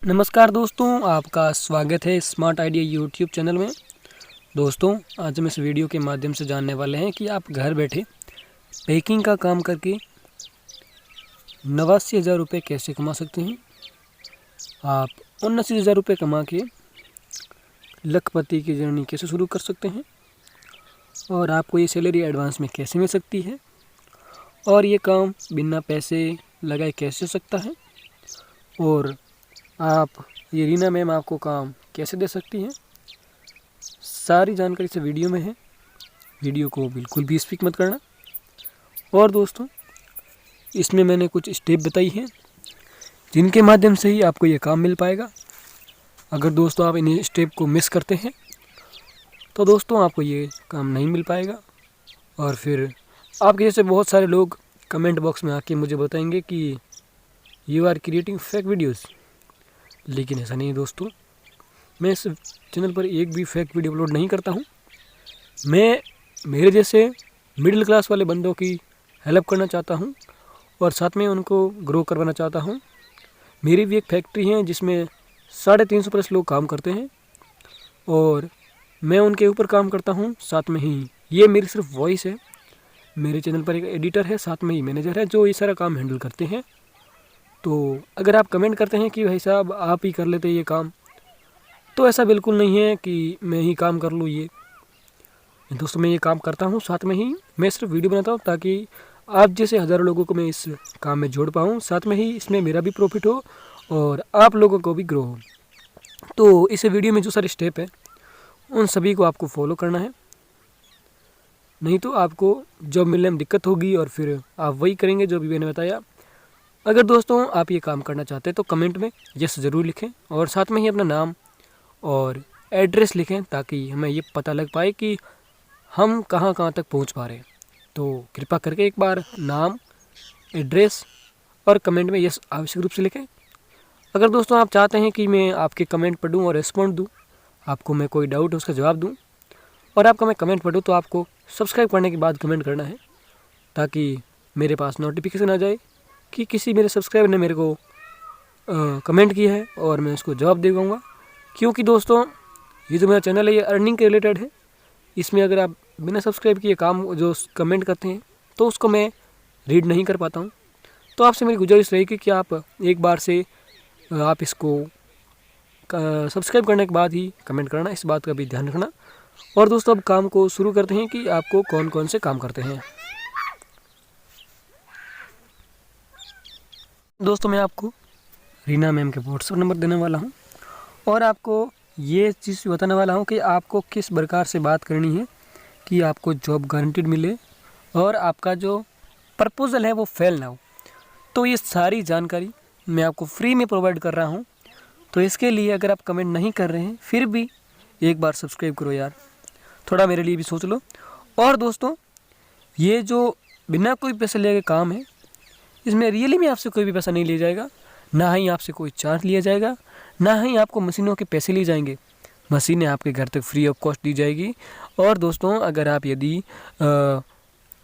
नमस्कार दोस्तों, आपका स्वागत है स्मार्ट आइडिया यूट्यूब चैनल में। दोस्तों, आज हम इस वीडियो के माध्यम से जानने वाले हैं कि आप घर बैठे पैकिंग का काम करके 89,000 रुपये कैसे कमा सकते हैं। आप 79,000 रुपये कमा के लखपति की जर्नी कैसे शुरू कर सकते हैं और आपको ये सैलरी एडवांस में कैसे मिल सकती है और ये काम बिना पैसे लगाए कैसे हो सकता है और आप ये रीना मैम आपको काम कैसे दे सकती हैं। सारी जानकारी इस वीडियो में है। वीडियो को बिल्कुल भी स्किप मत करना। और दोस्तों, इसमें मैंने कुछ स्टेप बताई हैं जिनके माध्यम से ही आपको ये काम मिल पाएगा। अगर दोस्तों आप इन स्टेप को मिस करते हैं तो दोस्तों आपको ये काम नहीं मिल पाएगा और फिर आपके जैसे बहुत सारे लोग कमेंट बॉक्स में आके मुझे बताएंगे कि you are creating fake videos. लेकिन ऐसा नहीं है दोस्तों, मैं इस चैनल पर एक भी फेक वीडियो अपलोड नहीं करता हूँ। मैं मेरे जैसे मिडिल क्लास वाले बंदों की हेल्प करना चाहता हूँ और साथ में उनको ग्रो करवाना चाहता हूँ। मेरी भी एक फैक्ट्री है जिसमें 350 प्लस लोग काम करते हैं और मैं उनके ऊपर काम करता हूँ। साथ में ही ये मेरी सिर्फ वॉइस है। मेरे चैनल पर एक एडिटर है, साथ में ही मैनेजर है जो ये सारा काम हैंडल करते हैं। तो अगर आप कमेंट करते हैं कि भाई साहब आप ही कर लेते ये काम, तो ऐसा बिल्कुल नहीं है कि मैं ही काम कर लूँ। ये दोस्तों मैं ये काम करता हूँ, साथ में ही मैं सिर्फ वीडियो बनाता हूँ ताकि आप जैसे हज़ारों लोगों को मैं इस काम में जोड़ पाऊँ। साथ में ही इसमें मेरा भी प्रॉफिट हो और आप लोगों को भी ग्रो हो। तो इस वीडियो में जो सारे स्टेप है उन सभी को आपको फॉलो करना है, नहीं तो आपको जॉब मिलने में दिक्कत होगी और फिर आप वही करेंगे जो भी मैंने बताया। अगर दोस्तों आप ये काम करना चाहते हैं तो कमेंट में यस ज़रूर लिखें और साथ में ही अपना नाम और एड्रेस लिखें ताकि हमें ये पता लग पाए कि हम कहाँ कहाँ तक पहुँच पा रहे हैं। तो कृपया करके एक बार नाम, एड्रेस और कमेंट में यस आवश्यक रूप से लिखें। अगर दोस्तों आप चाहते हैं कि मैं आपके कमेंट पढ़ूँ और रिस्पॉन्ड दूँ, आपको मैं कोई डाउट है उसका जवाब दूँ और आपका मैं कमेंट पढ़ूँ, तो आपको सब्सक्राइब करने के बाद कमेंट करना है ताकि मेरे पास नोटिफिकेशन आ जाए कि किसी मेरे सब्सक्राइबर ने मेरे को कमेंट किया है और मैं उसको जवाब दे पाऊँगा। क्योंकि दोस्तों ये जो मेरा चैनल है ये अर्निंग के रिलेटेड है। इसमें अगर आप बिना सब्सक्राइब किए काम जो कमेंट करते हैं तो उसको मैं रीड नहीं कर पाता हूँ। तो आपसे मेरी गुजारिश रहेगी कि आप एक बार से आप इसको सब्सक्राइब करने के बाद ही कमेंट करना, इस बात का भी ध्यान रखना। और दोस्तों अब काम को शुरू करते हैं कि आपको कौन कौन से काम करते हैं। दोस्तों मैं आपको रीना मैम के व्हाट्सएप नंबर देने वाला हूँ और आपको ये चीज़ बताने वाला हूँ कि आपको किस प्रकार से बात करनी है कि आपको जॉब गारंटीड मिले और आपका जो प्रपोजल है वो फेल ना हो। तो ये सारी जानकारी मैं आपको फ्री में प्रोवाइड कर रहा हूँ। तो इसके लिए अगर आप कमेंट नहीं कर रहे हैं फिर भी एक बार सब्सक्राइब करो यार, थोड़ा मेरे लिए भी सोच लो। और दोस्तों ये जो बिना कोई पैसे ले के काम है, इसमें रियली में आपसे कोई भी पैसा नहीं लिया जाएगा, ना ही आपसे कोई चार्ज लिया जाएगा, ना ही आपको मशीनों के पैसे लिए जाएंगे। मशीनें आपके घर तक फ्री ऑफ कॉस्ट दी जाएगी। और दोस्तों अगर आप यदि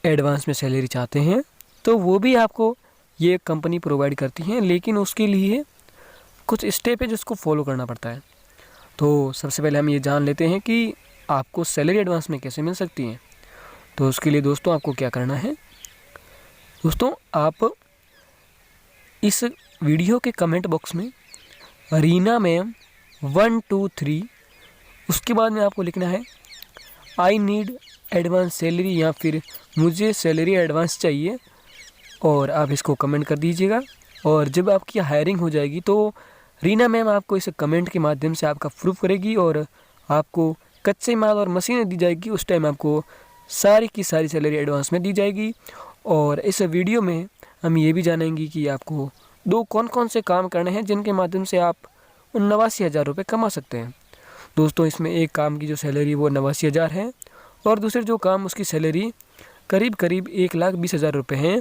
एडवांस में सैलरी चाहते हैं तो वो भी आपको ये कंपनी प्रोवाइड करती है, लेकिन उसके लिए कुछ स्टेप है जिसको फॉलो करना पड़ता है। तो सबसे पहले हम ये जान लेते हैं कि आपको सैलरी एडवांस में कैसे मिल सकती है। तो उसके लिए दोस्तों आपको क्या करना है, दोस्तों आप इस वीडियो के कमेंट बॉक्स में रीना मैम 1 2 3, उसके बाद में आपको लिखना है आई नीड एडवांस सैलरी या फिर मुझे सैलरी एडवांस चाहिए और आप इसको कमेंट कर दीजिएगा। और जब आपकी हायरिंग हो जाएगी तो रीना मैम आपको इस कमेंट के माध्यम से आपका प्रूफ करेगी और आपको कच्चे माल और मशीनें दी जाएगी। उस टाइम आपको सारी की सारी सैलरी एडवांस में दी जाएगी। और इस वीडियो में हम ये भी जानेंगे कि आपको कौन कौन से काम करने हैं जिनके माध्यम से आप 89,000 रुपये कमा सकते हैं। दोस्तों इसमें एक काम की जो सैलरी वो 89,000 है और दूसरे जो काम उसकी सैलरी करीब 1,20,000 रुपये हैं।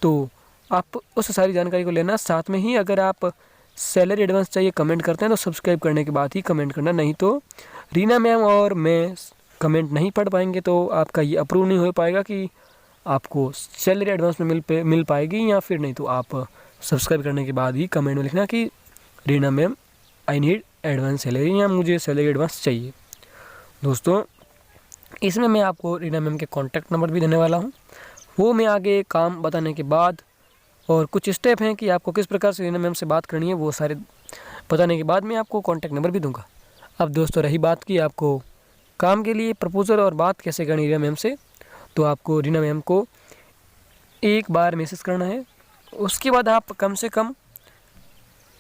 तो आप उस सारी जानकारी को लेना। साथ में ही अगर आप सैलरी एडवांस चाहिए कमेंट करते हैं तो सब्सक्राइब करने के बाद ही कमेंट करना, नहीं तो रीना मैम और मैं कमेंट नहीं पढ़ पाएंगे तो आपका ये अप्रूव नहीं हो पाएगा कि आपको सैलरी एडवांस में मिल पाएगी या फिर नहीं। तो आप सब्सक्राइब करने के बाद ही कमेंट में लिखना कि Reena ma'am I need advance salary, या मुझे सैलरी एडवांस चाहिए। दोस्तों इसमें मैं आपको रीना मैम के कॉन्टैक्ट नंबर भी देने वाला हूँ। वो मैं आगे काम बताने के बाद और कुछ स्टेप हैं कि आपको किस प्रकार से रीना मैम से बात करनी है, वो सारे बताने के बाद मैं आपको कॉन्टैक्ट नंबर भी दूंगा। अब दोस्तों रही बात कि आपको काम के लिए प्रपोज़ल और बात कैसे करनी रीना मैम से, तो आपको रीना मैम को एक बार मैसेज करना है। उसके बाद आप कम से कम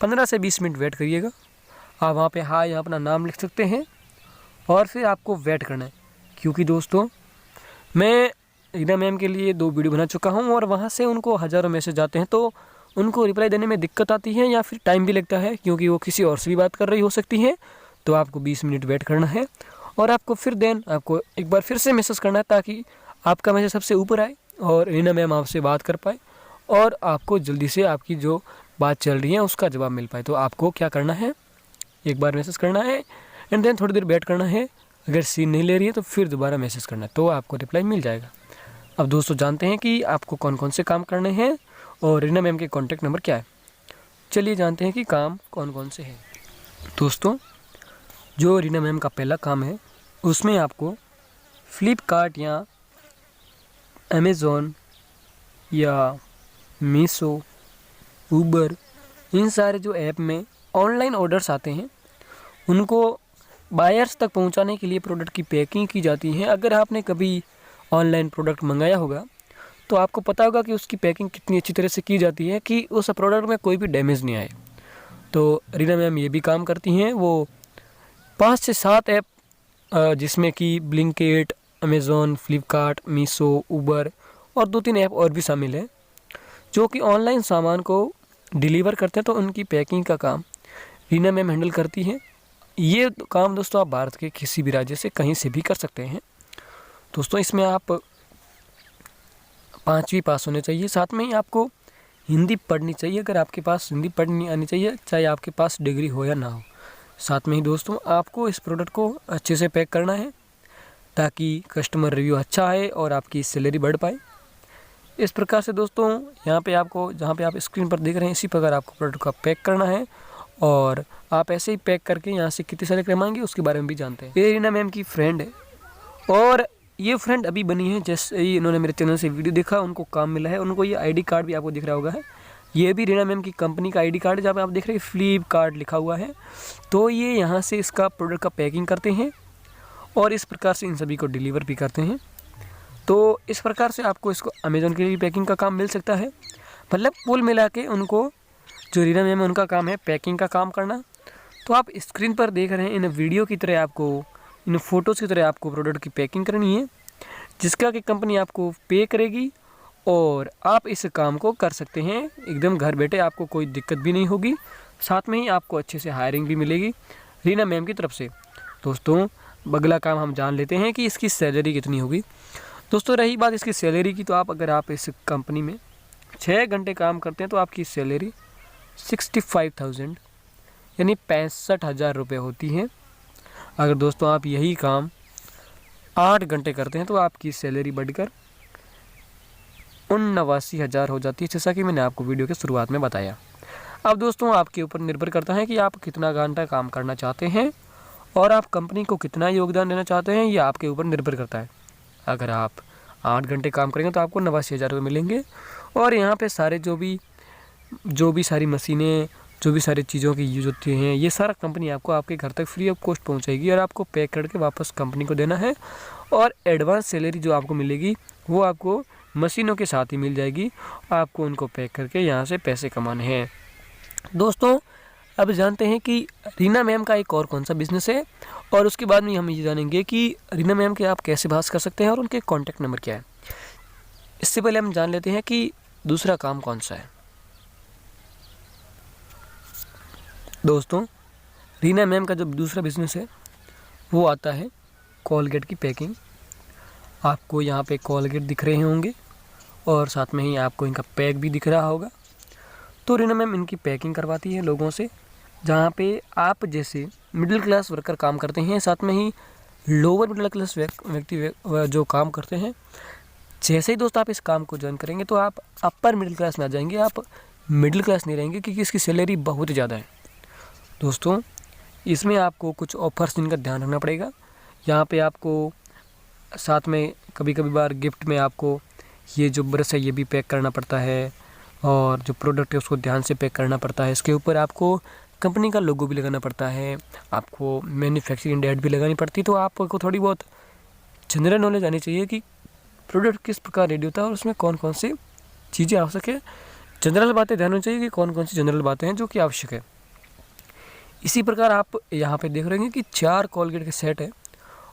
15 से 20 मिनट वेट करिएगा। आप वहाँ पे हाय यहाँ अपना नाम लिख सकते हैं और फिर आपको वेट करना है, क्योंकि दोस्तों मैं रीना मैम के लिए 2 वीडियो बना चुका हूँ और वहाँ से उनको हज़ारों मैसेज आते हैं, तो उनको रिप्लाई देने में दिक्कत आती है या फिर टाइम भी लगता है, क्योंकि वो किसी और से भी बात कर रही हो सकती है। तो आपको 20 मिनट वेट करना है और आपको फिर देन आपको एक बार फिर से मैसेज करना है, ताकि आपका मैसेज सबसे ऊपर आए और रीना मैम आपसे बात कर पाए और आपको जल्दी से आपकी जो बात चल रही है उसका जवाब मिल पाए। तो आपको क्या करना है, एक बार मैसेज करना है एंड देन थोड़ी देर वेट करना है। अगर सीन नहीं ले रही है तो फिर दोबारा मैसेज करना है, तो आपको रिप्लाई मिल जाएगा। अब दोस्तों जानते हैं कि आपको कौन कौन से काम करने हैं और रीना मैम के कॉन्टैक्ट नंबर क्या है। चलिए जानते हैं कि काम कौन कौन से हैं। दोस्तों जो रीना मैम का पहला काम है, उसमें आपको फ्लिपकार्ट या अमेज़ॉन या मीशो, ऊबर, इन सारे जो ऐप में ऑनलाइन ऑर्डर्स आते हैं उनको बायर्स तक पहुंचाने के लिए प्रोडक्ट की पैकिंग की जाती है। अगर आपने कभी ऑनलाइन प्रोडक्ट मंगाया होगा तो आपको पता होगा कि उसकी पैकिंग कितनी अच्छी तरह से की जाती है कि उस प्रोडक्ट में कोई भी डैमेज नहीं आए। तो रीना मैम ये भी काम करती हैं। वो 5 से 7 ऐप जिसमें कि Blinkit, Amazon, Flipkart, Meesho, Uber और 2-3 ऐप और भी शामिल हैं, जो कि ऑनलाइन सामान को डिलीवर करते हैं। तो उनकी पैकिंग का काम रीना मैम हैंडल करती हैं। ये काम दोस्तों आप भारत के किसी भी राज्य से कहीं से भी कर सकते हैं। दोस्तों इसमें आप 5वीं पास होने चाहिए, साथ में ही आपको हिंदी पढ़नी चाहिए। अगर आपके पास हिंदी पढ़नी आनी चाहिए, चाहे आपके पास डिग्री हो या ना हो। साथ में ही दोस्तों आपको इस प्रोडक्ट को अच्छे से पैक करना है ताकि कस्टमर रिव्यू अच्छा आए और आपकी सैलरी बढ़ पाए। इस प्रकार से दोस्तों यहाँ पे आपको, जहाँ पे आप स्क्रीन पर देख रहे हैं, इसी प्रकार आपको प्रोडक्ट का पैक करना है और आप ऐसे ही पैक करके यहाँ से कितने सारे कमाएंगे उसके बारे में भी जानते हैं। ये रीना मैम की फ्रेंड है और ये फ्रेंड अभी बनी है। जैसे ही इन्होंने मेरे चैनल से वीडियो देखा, उनको काम मिला है। उनको ये आईडी कार्ड भी आपको दिख रहा होगा है, ये भी रीना मैम की कंपनी का आईडी कार्ड है, जहाँ पे आप देख रहे हैं फ्लिपकार्ट लिखा हुआ है। तो ये यहाँ से इसका प्रोडक्ट का पैकिंग करते हैं और इस प्रकार से इन सभी को डिलीवर भी करते हैं। तो इस प्रकार से आपको इसको अमेज़ॉन के लिए पैकिंग का काम मिल सकता है। मतलब कुल मिला के उनको, जो रीना मैम है, उनका काम है पैकिंग का काम करना। तो आप स्क्रीन पर देख रहे हैं, इन वीडियो की तरह आपको, इन फ़ोटोज़ की तरह आपको प्रोडक्ट की पैकिंग करनी है, जिसका कि कंपनी आपको पे करेगी और आप इस काम को कर सकते हैं एकदम घर बैठे। आपको कोई दिक्कत भी नहीं होगी, साथ में ही आपको अच्छे से हायरिंग भी मिलेगी रीना मैम की तरफ से। दोस्तों अगला काम हम जान लेते हैं कि इसकी सैलरी कितनी होगी। दोस्तों रही बात इसकी सैलरी की, तो अगर आप इस कंपनी में 6 घंटे काम करते हैं तो आपकी सैलरी 65,000 यानी 65,000 रुपये होती है। अगर दोस्तों आप यही काम 8 घंटे करते हैं तो आपकी सैलरी बढ़कर 79,000 हो जाती है, जैसा कि मैंने आपको वीडियो के शुरुआत में बताया। अब दोस्तों आपके ऊपर निर्भर करता है कि आप कितना घंटा काम करना चाहते हैं और आप कंपनी को कितना योगदान देना चाहते हैं, ये आपके ऊपर निर्भर करता है। अगर आप 8 घंटे काम करेंगे तो आपको 89,000 रुपये मिलेंगे और यहाँ पे सारे जो भी सारी मशीनें, जो भी सारी चीज़ों की यूज होती हैं, ये सारा कंपनी आपको आपके घर तक फ्री ऑफ कॉस्ट पहुँचाएगी और आपको पैक करके वापस कंपनी को देना है। और एडवांस सैलरी जो आपको मिलेगी वो आपको मशीनों के साथ ही मिल जाएगी। आपको उनको पैक करके यहाँ से पैसे कमाने हैं। दोस्तों अब जानते हैं कि रीना मैम का एक और कौन सा बिजनेस है और उसके बाद में हम ये जानेंगे कि रीना मैम के आप कैसे बात कर सकते हैं और उनके कॉन्टैक्ट नंबर क्या है। इससे पहले हम जान लेते हैं कि दूसरा काम कौन सा है। दोस्तों रीना मैम का जो दूसरा बिजनेस है वो आता है कोलगेट की पैकिंग। आपको यहाँ पे कोलगेट दिख रहे होंगे और साथ में ही आपको इनका पैक भी दिख रहा होगा। तो रीना मैम इनकी पैकिंग करवाती है लोगों से, जहाँ पे आप जैसे मिडिल क्लास वर्कर काम करते हैं, साथ में ही लोअर मिडिल क्लास व्यक्ति जो काम करते हैं। जैसे ही दोस्त आप इस काम को ज्वाइन करेंगे तो आप अपर मिडिल क्लास में आ जाएंगे, आप मिडिल क्लास नहीं रहेंगे, क्योंकि इसकी सैलरी बहुत ज़्यादा है। दोस्तों इसमें आपको कुछ ऑफर्स इनका ध्यान रखना पड़ेगा। यहाँ पे आपको साथ में कभी कभी बार गिफ्ट में आपको ये जो ब्रश है ये भी पैक करना पड़ता है, और जो प्रोडक्ट है उसको ध्यान से पैक करना पड़ता है। इसके ऊपर आपको कंपनी का लोगो भी लगाना पड़ता है, आपको मैन्युफैक्चरिंग डेट भी लगानी पड़ती है। तो आपको थोड़ी बहुत जनरल नॉलेज आनी चाहिए कि प्रोडक्ट किस प्रकार रेडी होता है और उसमें कौन कौन सी चीज़ें आवश्यक है। जनरल बातें ध्यान होनी चाहिए कि कौन कौन सी जनरल बातें हैं जो कि आवश्यक है। इसी प्रकार आप यहाँ पे देख रहे हैं कि 4 कोलगेट के सेट है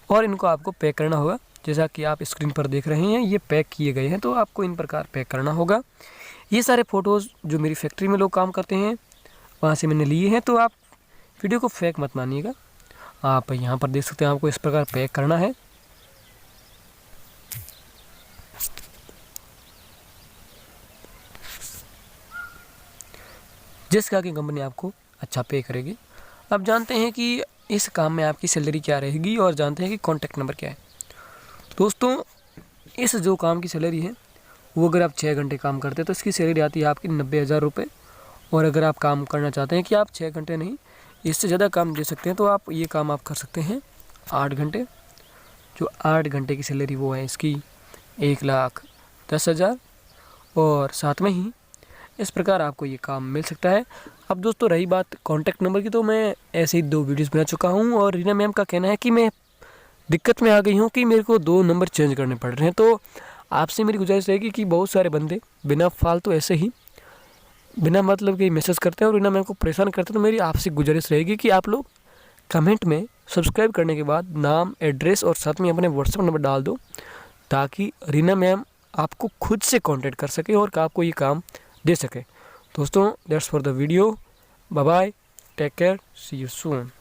और इनको आपको पैक करना होगा। जैसा कि आप स्क्रीन पर देख रहे हैं ये पैक किए गए हैं, तो आपको इन प्रकार पैक करना होगा। ये सारे फ़ोटोज़ जो मेरी फैक्ट्री में लोग काम करते हैं वहाँ से मैंने लिए हैं, तो आप वीडियो को फेक मत मानिएगा। आप यहाँ पर देख सकते हैं आपको इस प्रकार पैक करना है। जिसका कि कंपनी आपको अच्छा पे करेगी। अब जानते हैं कि इस काम में आपकी सैलरी क्या रहेगी और जानते हैं कि कॉन्टैक्ट नंबर क्या है। दोस्तों, इस जो काम की सैलरी है वो अगर आप 6 घंटे काम करते हैं तो इसकी सैलरी आती है आपकी 90,000 रुपये। और अगर आप काम करना चाहते हैं कि आप 6 घंटे नहीं इससे ज़्यादा काम दे सकते हैं तो आप ये काम आप कर सकते हैं 8 घंटे। जो 8 घंटे की सैलरी वो है इसकी 1,10,000, और साथ में ही इस प्रकार आपको ये काम मिल सकता है। अब दोस्तों रही बात कॉन्टैक्ट नंबर की, तो मैं ऐसे ही 2 वीडियोस बना चुका हूँ और रीना मैम का कहना है कि मैं दिक्कत में आ गई हूँ कि मेरे को 2 नंबर चेंज करने पड़ रहे हैं। तो आपसे मेरी गुजारिश रहेगी कि बहुत सारे बंदे बिना फालतू ऐसे ही बिना मतलब के मैसेज करते हैं और रीना मैम को परेशान करते हैं। तो मेरी आपसे गुजारिश रहेगी कि आप लोग कमेंट में सब्सक्राइब करने के बाद नाम, एड्रेस और साथ में अपने व्हाट्सएप नंबर डाल दो, ताकि रीना मैम आपको खुद से कांटेक्ट कर सके और आपको ये काम दे सके। दोस्तों, that's for the video. Bye bye, take care, see you soon.